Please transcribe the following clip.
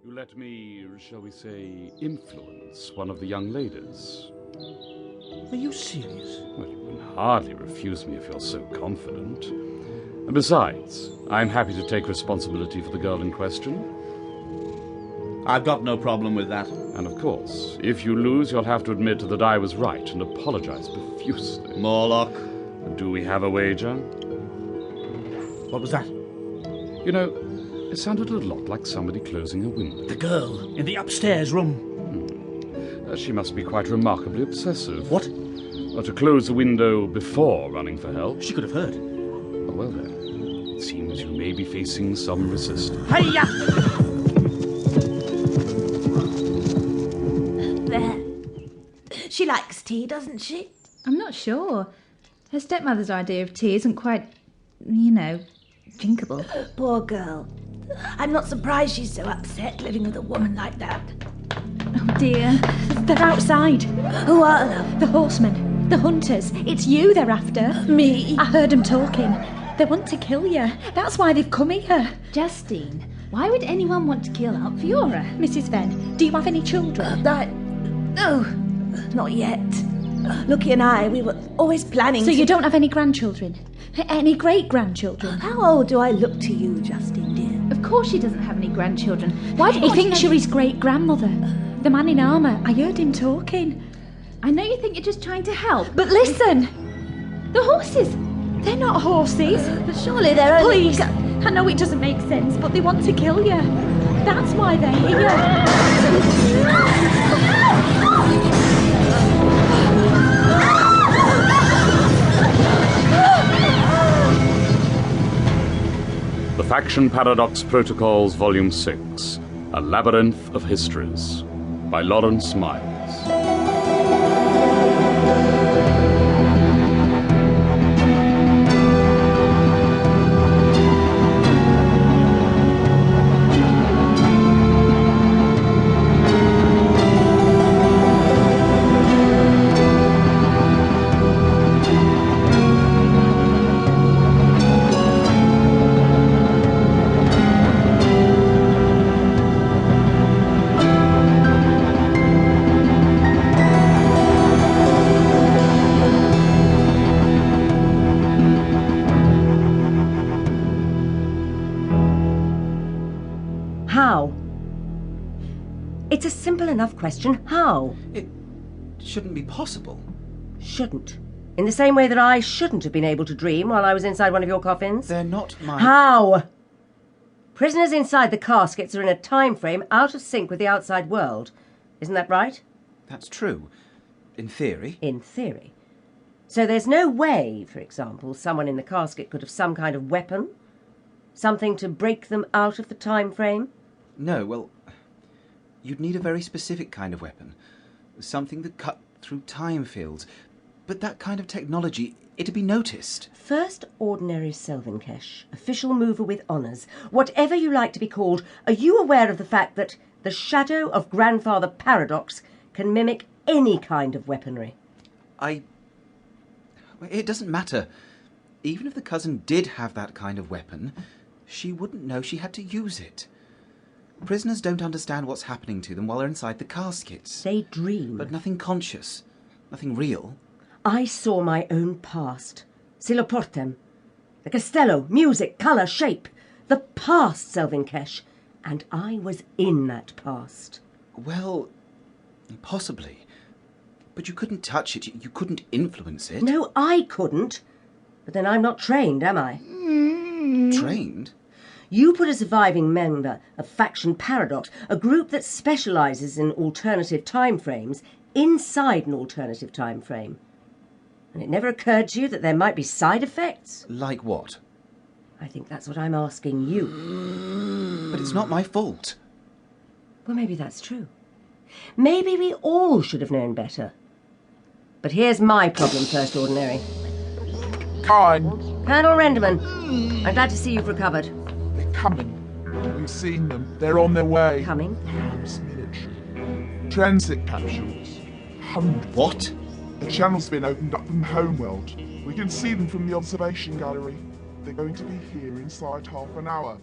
You let me, shall we say, influence one of the young ladies. Are you serious? Well, you can hardly refuse me if you're so confident. And besides, I'm happy to take responsibility for the girl in question. I've got no problem with that. And of course, if you lose, you'll have to admit that I was right and apologize profusely. Morlock. Do we have a wager? What was that? You know, it sounded a lot like somebody closing a window. The girl in the upstairs room. She must be quite remarkably obsessive. What? To close the window before running for help. She could have heard. Oh, well then, it seems you may be facing some resistance. Hiya! There. She likes tea, doesn't she? I'm not sure. Her stepmother's idea of tea isn't quite, drinkable. Poor girl. I'm not surprised she's so upset living with a woman like that. Oh dear, they're outside. Who are they? The horsemen, the hunters. It's you they're after. Me? I heard them talking. They want to kill you. That's why they've come here. Justine, why would anyone want to kill Aunt Fiora? Mrs. Venn, do you have any children? No, not yet. Lucky and I, we were always planning So you don't have any grandchildren? Any great-grandchildren? How old do I look to you, Justine, dear? Of course she doesn't have any grandchildren. Why do you He thinks you're his great-grandmother. The man in armour, I heard him talking. I know you think you're just trying to help. But listen! The horses! They're not horses. But surely they're only... Please! I know it doesn't make sense, but they want to kill you. That's why they're here. The Faction Paradox Protocols, Volume 6, A Labyrinth of Histories, by Lawrence Miles. How? It's a simple enough question. How? It shouldn't be possible. Shouldn't. In the same way that I shouldn't have been able to dream while I was inside one of your coffins. They're not my... How? Prisoners inside the caskets are in a time frame out of sync with the outside world. Isn't that right? That's true. In theory. In theory. So there's no way, for example, someone in the casket could have some kind of weapon? Something to break them out of the time frame? No, well, you'd need a very specific kind of weapon. Something that cut through time fields. But that kind of technology, it'd be noticed. First Ordinary Selvinkesh, official mover with honours, whatever you like to be called, are you aware of the fact that the shadow of Grandfather Paradox can mimic any kind of weaponry? It doesn't matter. Even if the cousin did have that kind of weapon, she wouldn't know she had to use it. Prisoners don't understand what's happening to them while they're inside the caskets. They dream. But nothing conscious. Nothing real. I saw my own past. Siloportem. The Castello, music, colour, shape. The past, Selvinkesh. And I was in that past. Well, possibly. But you couldn't touch it. You couldn't influence it. No, I couldn't. But then I'm not trained, am I? Trained? You put a surviving member of Faction Paradox, a group that specialises in alternative time frames, inside an alternative time frame. And it never occurred to you that there might be side effects? Like what? I think that's what I'm asking you. But it's not my fault. Well, maybe that's true. Maybe we all should have known better. But here's my problem, First Ordinary. Kind. Colonel Renderman, I'm glad to see you've recovered. They're coming. We've seen them. They're on their way. Coming? It's military. Transit capsules. Hundreds. What? The channel's been opened up from Homeworld. We can see them from the observation gallery. They're going to be here inside half an hour.